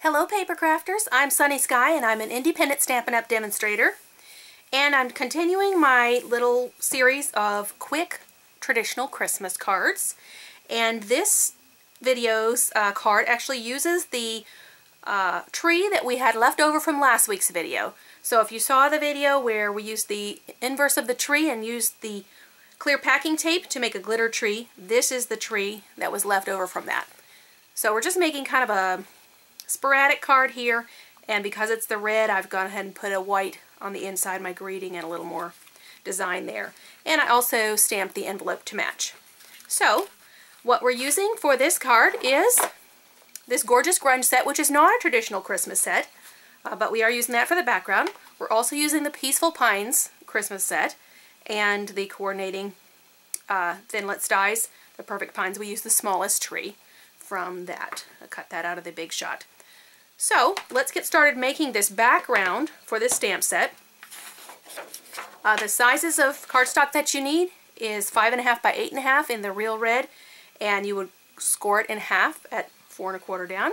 Hello paper crafters, I'm Sunny Sky and I'm an independent Stampin' Up! Demonstrator, and I'm continuing my little series of quick traditional Christmas cards. And this video's card actually uses the tree that we had left over from last week's video. So if you saw the video where we used the inverse of the tree and used the clear packing tape to make a glitter tree, this is the tree that was left over from that. So we're just making kind of a sporadic card here, and because it's the red, I've gone ahead and put a white on the inside, my greeting, and a little more design there. And I also stamped the envelope to match. So what we're using for this card is this gorgeous Grunge set, which is not a traditional Christmas set, but we are using that for the background. We're also using the Peaceful Pines Christmas set and the coordinating Framelits dies, the Perfect Pines. We use the smallest tree from that. I cut that out of the big shot. So let's get started making this background for this stamp set. The sizes of cardstock that you need is 5.5 by 8.5 in the real red, and you would score it in half at 4 1/4 down.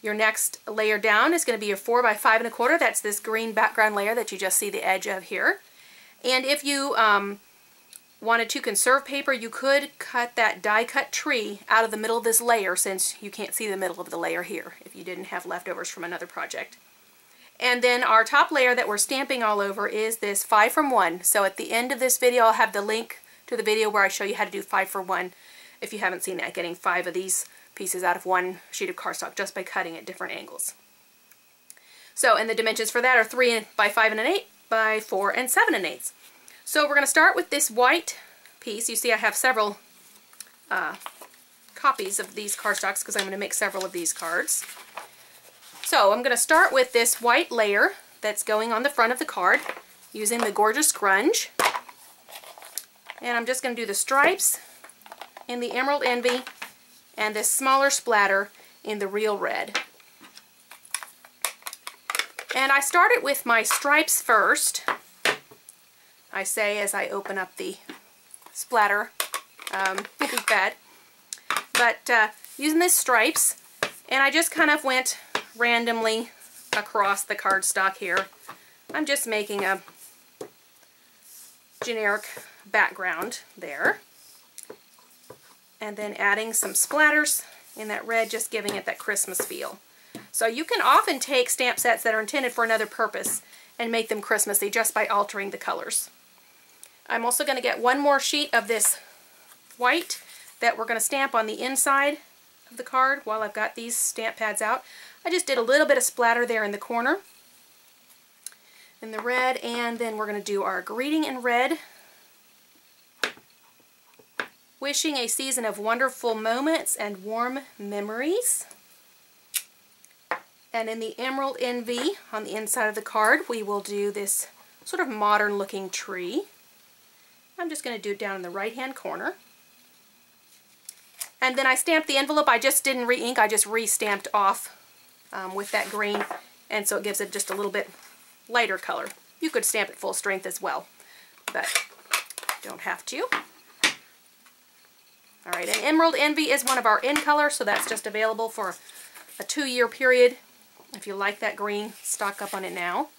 Your next layer down is going to be your 4 by 5 1/4. That's this green background layer that you just see the edge of here. And if you wanted to conserve paper, you could cut that die cut tree out of the middle of this layer, since you can't see the middle of the layer here if you didn't have leftovers from another project. And then our top layer that we're stamping all over is this 5 from 1. So at the end of this video I'll have the link to the video where I show you how to do 5 for 1 if you haven't seen that, getting 5 of these pieces out of one sheet of cardstock just by cutting at different angles. So, and the dimensions for that are 3 by 5 1/8 by 4 7 1/8. So we're going to start with this white piece. You see I have several copies of these cardstocks because I'm going to make several of these cards. So I'm going to start with this white layer that's going on the front of the card using the gorgeous Grunge. And I'm just going to do the stripes in the Emerald Envy and this smaller splatter in the real red. And I started with my stripes first, I say as I open up the splatter pad. But using these stripes, and I just kind of went randomly across the cardstock here. I'm just making a generic background there. And then adding some splatters in that red, just giving it that Christmas feel. So you can often take stamp sets that are intended for another purpose and make them Christmassy just by altering the colors. I'm also going to get one more sheet of this white that we're going to stamp on the inside of the card while I've got these stamp pads out. I just did a little bit of splatter there in the corner in the red, and then we're going to do our greeting in red. Wishing a season of wonderful moments and warm memories. And in the Emerald Envy on the inside of the card, we will do this sort of modern looking tree. I'm just going to do it down in the right hand corner. And then I stamped the envelope. I just didn't re-ink, I just re-stamped off with that green, and so it gives it just a little bit lighter color. You could stamp it full strength as well, but don't have to. Alright, and Emerald Envy is one of our in colors, so that's just available for a 2-year period. If you like that green, stock up on it now.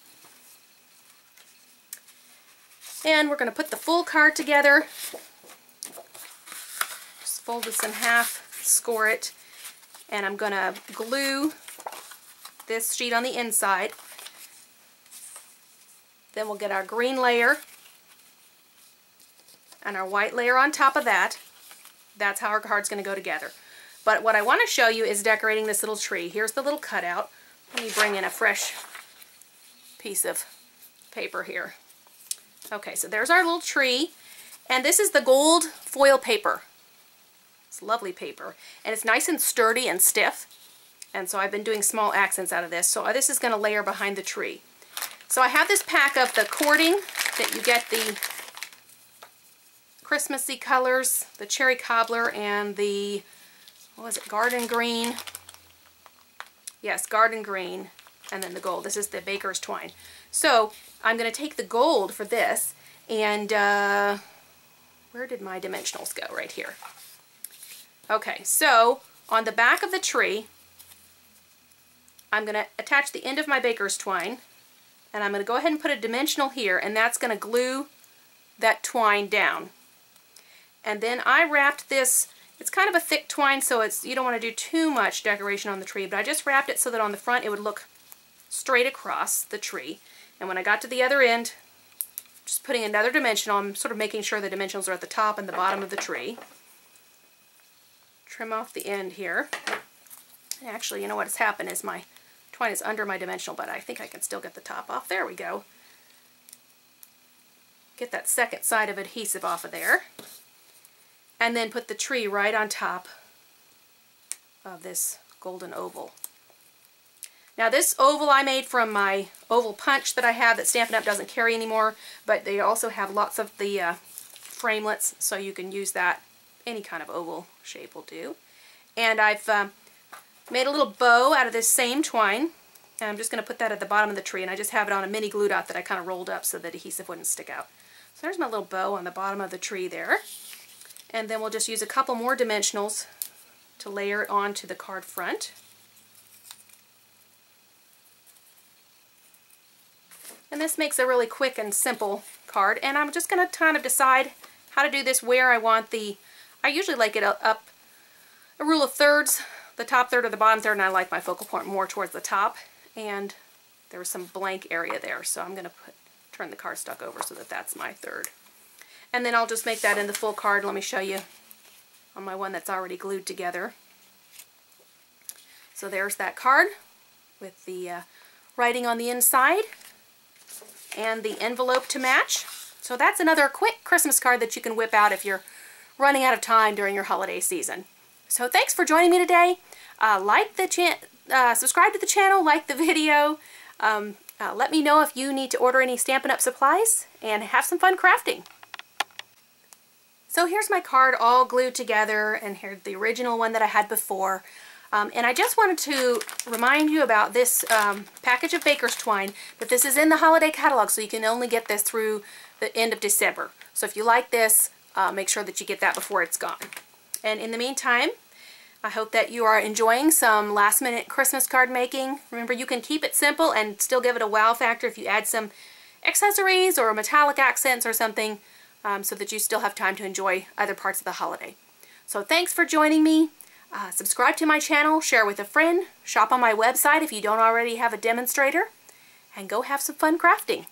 And we're going to put the full card together. Just fold this in half, score it, and I'm going to glue this sheet on the inside. Then we'll get our green layer and our white layer on top of that. That's how our card's going to go together. But what I want to show you is decorating this little tree. Here's the little cutout. Let me bring in a fresh piece of paper here. Okay, so there's our little tree, and this is the gold foil paper. It's lovely paper, and it's nice and sturdy and stiff, and so I've been doing small accents out of this. So this is going to layer behind the tree. So I have this pack of the cording that you get the Christmassy colors, the cherry cobbler and the, what was it, garden green? Yes, garden green, and then the gold. This is the baker's twine. So I'm going to take the gold for this, and where did my dimensionals go? Right here. Okay, so on the back of the tree, I'm going to attach the end of my baker's twine, and I'm going to go ahead and put a dimensional here, and that's going to glue that twine down. And then I wrapped this, it's kind of a thick twine, so you don't want to do too much decoration on the tree, but I just wrapped it so that on the front it would look straight across the tree. And when I got to the other end, just putting another dimensional, I'm sort of making sure the dimensionals are at the top and the bottom of the tree. Trim off the end here. Actually, you know what's happened is my twine is under my dimensional, but I think I can still get the top off. There we go. Get that second side of adhesive off of there. And then put the tree right on top of this golden oval. Now this oval I made from my oval punch that I have that Stampin' Up! Doesn't carry anymore, but they also have lots of the framelits, so you can use that. Any kind of oval shape will do. And I've made a little bow out of this same twine, and I'm just going to put that at the bottom of the tree, and I just have it on a mini glue dot that I kind of rolled up so the adhesive wouldn't stick out. So there's my little bow on the bottom of the tree there. And then we'll just use a couple more dimensionals to layer it onto the card front. And this makes a really quick and simple card. And I'm just going to kind of decide how to do this, where I want the, I usually like it up a rule of thirds, the top third or the bottom third, and I like my focal point more towards the top. And there was some blank area there, so I'm going to turn the cardstock over so that that's my third. And then I'll just make that in the full card. Let me show you on my one that's already glued together. So there's that card with the writing on the inside and the envelope to match. So that's another quick Christmas card that you can whip out if you're running out of time during your holiday season. So thanks for joining me today. Subscribe to the channel, like the video. Let me know if you need to order any Stampin' Up! Supplies, and have some fun crafting. So here's my card all glued together, and here's the original one that I had before. And I just wanted to remind you about this package of baker's twine, that this is in the holiday catalog, so you can only get this through the end of December. So if you like this, make sure that you get that before it's gone. And in the meantime, I hope that you are enjoying some last-minute Christmas card making. Remember, you can keep it simple and still give it a wow factor if you add some accessories or metallic accents or something, so that you still have time to enjoy other parts of the holiday. So thanks for joining me. Subscribe to my channel, share with a friend, shop on my website if you don't already have a demonstrator, and go have some fun crafting.